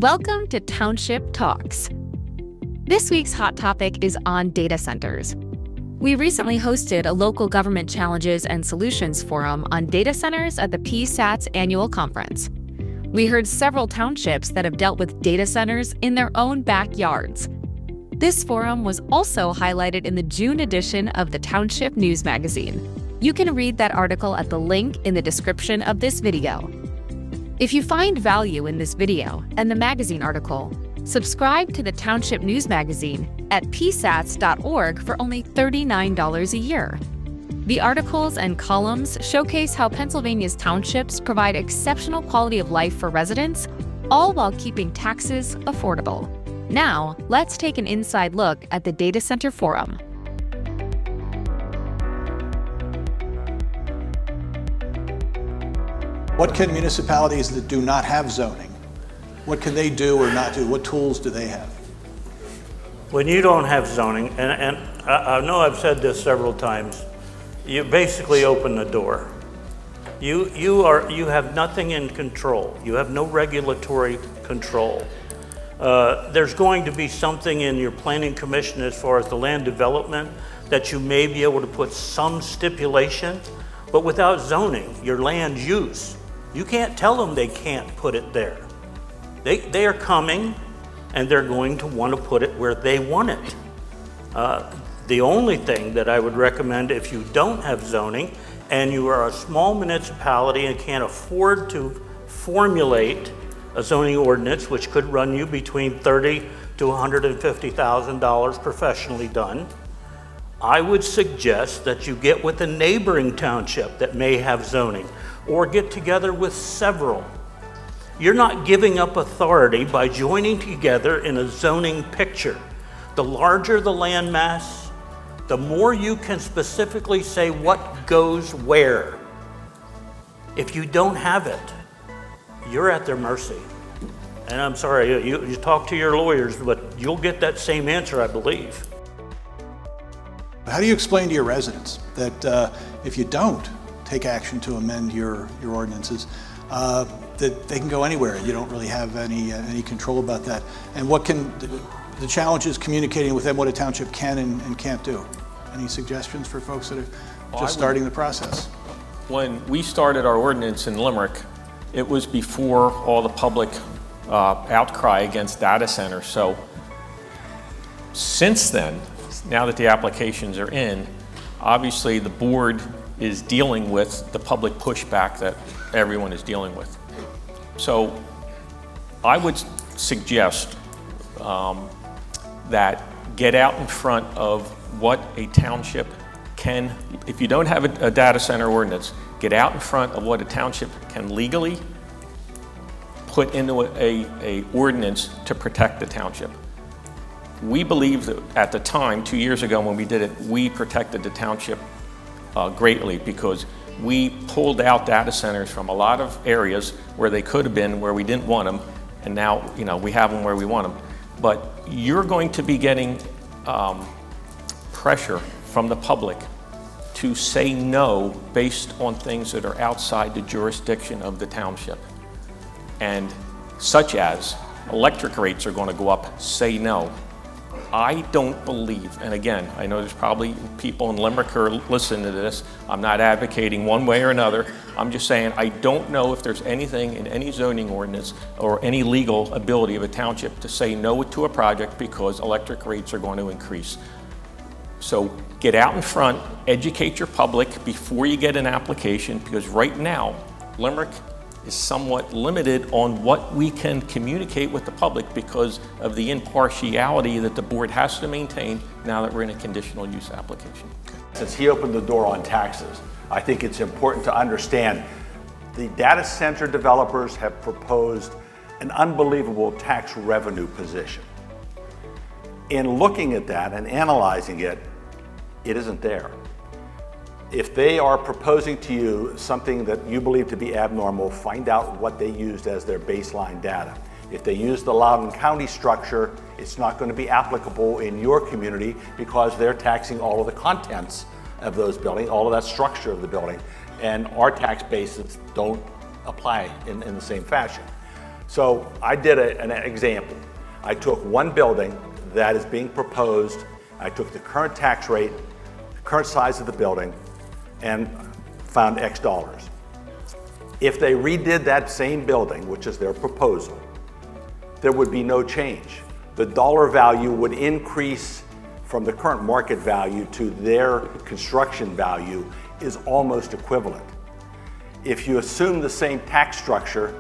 Welcome to Township Talks. This week's hot topic is on data centers. We recently hosted a local government challenges and solutions forum on data centers at the PSATS annual conference. We heard several townships that have dealt with data centers in their own backyards. This forum was also highlighted in the June edition of the Township news magazine. You can read that article at the link in the description of this video. If you find value in this video and the magazine article, subscribe to the Township news magazine at psats.org for only $39 a year. The articles and columns showcase how Pennsylvania's townships provide exceptional quality of life for residents, all while keeping taxes affordable. Now, let's take an inside look at the Data Center Forum. What can municipalities that do not have zoning, what can they do or not do? What tools do they have? When you don't have zoning, and I know I've said this several times, you basically open the door. You have nothing in control. You have no regulatory control. There's going to be something in your planning commission as far as the land development that you may be able to put some stipulation, but without zoning, your land use, you can't tell them they can't put it there. They are coming and they're going to want to put it where they want it. The only thing that I would recommend if you don't have zoning and you are a small municipality and can't afford to formulate a zoning ordinance, which could run you between $30,000 to $150,000 professionally done, I would suggest that you get with a neighboring township that may have zoning, or get together with several. You're not giving up authority by joining together in a zoning picture. The larger the land mass, the more you can specifically say what goes where. If you don't have it, you're at their mercy. And I'm sorry, you talk to your lawyers, but you'll get that same answer, I believe. How do you explain to your residents that if you don't take action to amend your ordinances, that they can go anywhere? You don't really have any control about that. And what can the challenge is communicating with them what a township can and can't do. Any suggestions for folks that are just starting the process? When we started our ordinance in Limerick, it was before all the public outcry against data centers. So since then, now that the applications are in, obviously the board is dealing with the public pushback that everyone is dealing with. So I would suggest that get out in front of what a township can, if you don't have a data center ordinance, get out in front of what a township can legally put into a ordinance to protect the township. We believe that at the time, 2 years ago when we did it, we protected the township greatly because we pulled out data centers from a lot of areas where they could have been, where we didn't want them, and now we have them where we want them. But you're going to be getting pressure from the public to say no based on things that are outside the jurisdiction of the township. And such as electric rates are going to go up, say no. I don't believe, and again, I know there's probably people in Limerick who are listening to this. I'm not advocating one way or another. I'm just saying I don't know if there's anything in any zoning ordinance or any legal ability of a township to say no to a project because electric rates are going to increase. So get out in front, educate your public before you get an application, because right now, Limerick is somewhat limited on what we can communicate with the public because of the impartiality that the board has to maintain now that we're in a conditional use application. Since he opened the door on taxes, I think it's important to understand the data center developers have proposed an unbelievable tax revenue position. In looking at that and analyzing it, it isn't there. If they are proposing to you something that you believe to be abnormal, find out what they used as their baseline data. If they use the Loudoun County structure, it's not going to be applicable in your community because they're taxing all of the contents of those buildings, all of that structure of the building, and our tax bases don't apply in the same fashion. So I did an example. I took one building that is being proposed, I took the current tax rate, the current size of the building, and found X dollars. If they redid that same building, which is their proposal, there would be no change. The dollar value would increase from the current market value to their construction value is almost equivalent. If you assume the same tax structure,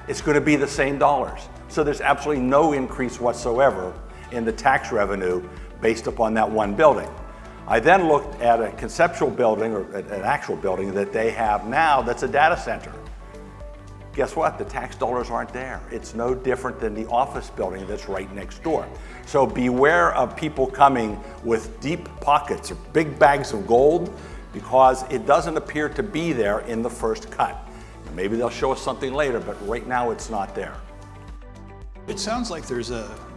it's going to be the same dollars. So there's absolutely no increase whatsoever in the tax revenue based upon that one building. I then looked at a conceptual building, or an actual building that they have now that's a data center. Guess what? The tax dollars aren't there. It's no different than the office building that's right next door. So beware of people coming with deep pockets or big bags of gold, because it doesn't appear to be there in the first cut. Maybe they'll show us something later, but right now it's not there. It sounds like there's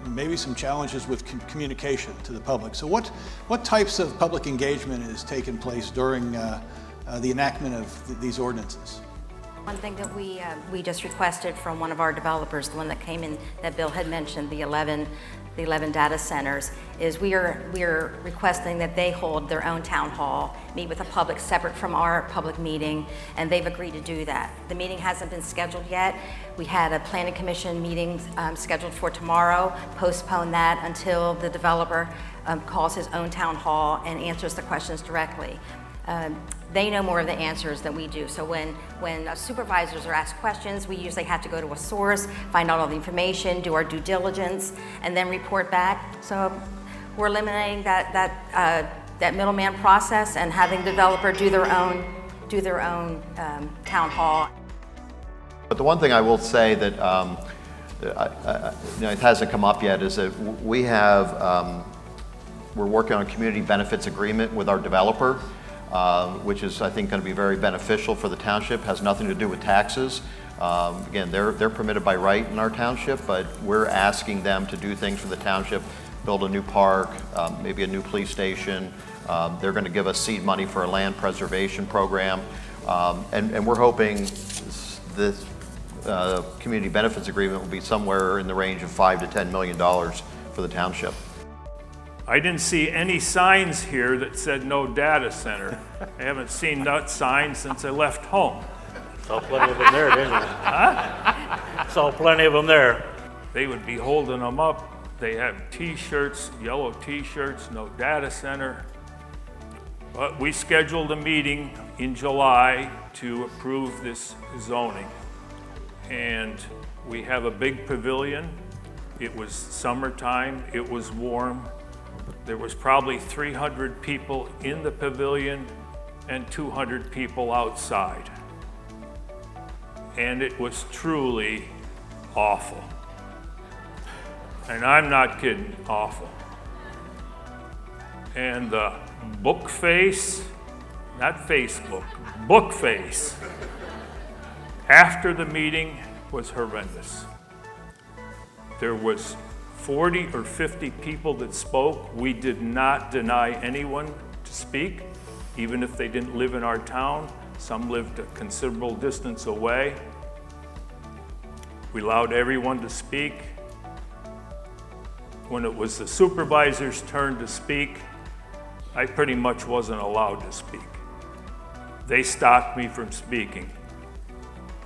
maybe some challenges with communication to the public. So what types of public engagement is taking place during the enactment of these ordinances? One thing that we just requested from one of our developers, the one that came in that Bill had mentioned, the 11 data centers, is we are requesting that they hold their own town hall, meet with the public separate from our public meeting, and they've agreed to do that. The meeting hasn't been scheduled yet. We had a planning commission meeting scheduled for tomorrow, postpone that until the developer calls his own town hall and answers the questions directly. They know more of the answers than we do. So when supervisors are asked questions, we usually have to go to a source, find out all the information, do our due diligence, and then report back. So we're eliminating that middleman process and having the developer do their own town hall. But the one thing I will say that it hasn't come up yet is that we're working on a community benefits agreement with our developer. Which is, I think, going to be very beneficial for the township. Has nothing to do with taxes. Again, they're permitted by right in our township, but we're asking them to do things for the township, build a new park, maybe a new police station. They're going to give us seed money for a land preservation program, and we're hoping this community benefits agreement will be somewhere in the range of $5 to $10 million for the township. I didn't see any signs here that said no data center. I haven't seen that sign since I left home. Saw plenty of them there, didn't you? Huh? Saw plenty of them there. They would be holding them up. They have t-shirts, yellow t-shirts, no data center. But we scheduled a meeting in July to approve this zoning. And we have a big pavilion. It was summertime, it was warm. There was probably 300 people in the pavilion and 200 people outside. And it was truly awful. And I'm not kidding, awful. And the book face, not Facebook, book face, after the meeting was horrendous. There was 40 or 50 people that spoke. We did not deny anyone to speak, even if they didn't live in our town. Some lived a considerable distance away. We allowed everyone to speak. When it was the supervisor's turn to speak, I pretty much wasn't allowed to speak. They stopped me from speaking.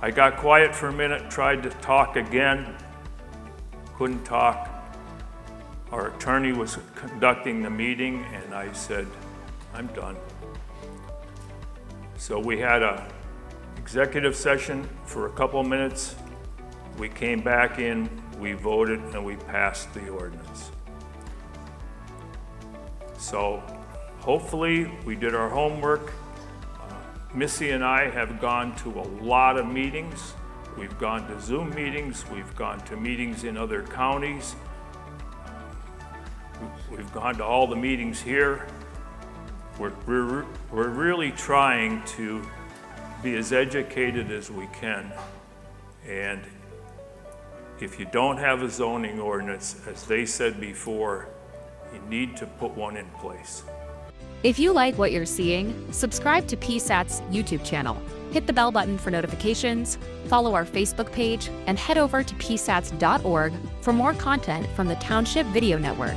I got quiet for a minute, tried to talk again, couldn't talk. Our attorney was conducting the meeting, and I said, I'm done. So we had an executive session for a couple of minutes. We came back in, we voted, and we passed the ordinance. So hopefully we did our homework. Missy and I have gone to a lot of meetings. We've gone to Zoom meetings, we've gone to meetings in other counties. We've gone to all the meetings here. We're really trying to be as educated as we can. And if you don't have a zoning ordinance, as they said before, you need to put one in place. If you like what you're seeing, subscribe to PSATS YouTube channel. Hit the bell button for notifications, follow our Facebook page, and head over to PSATS.org for more content from the Township Video Network.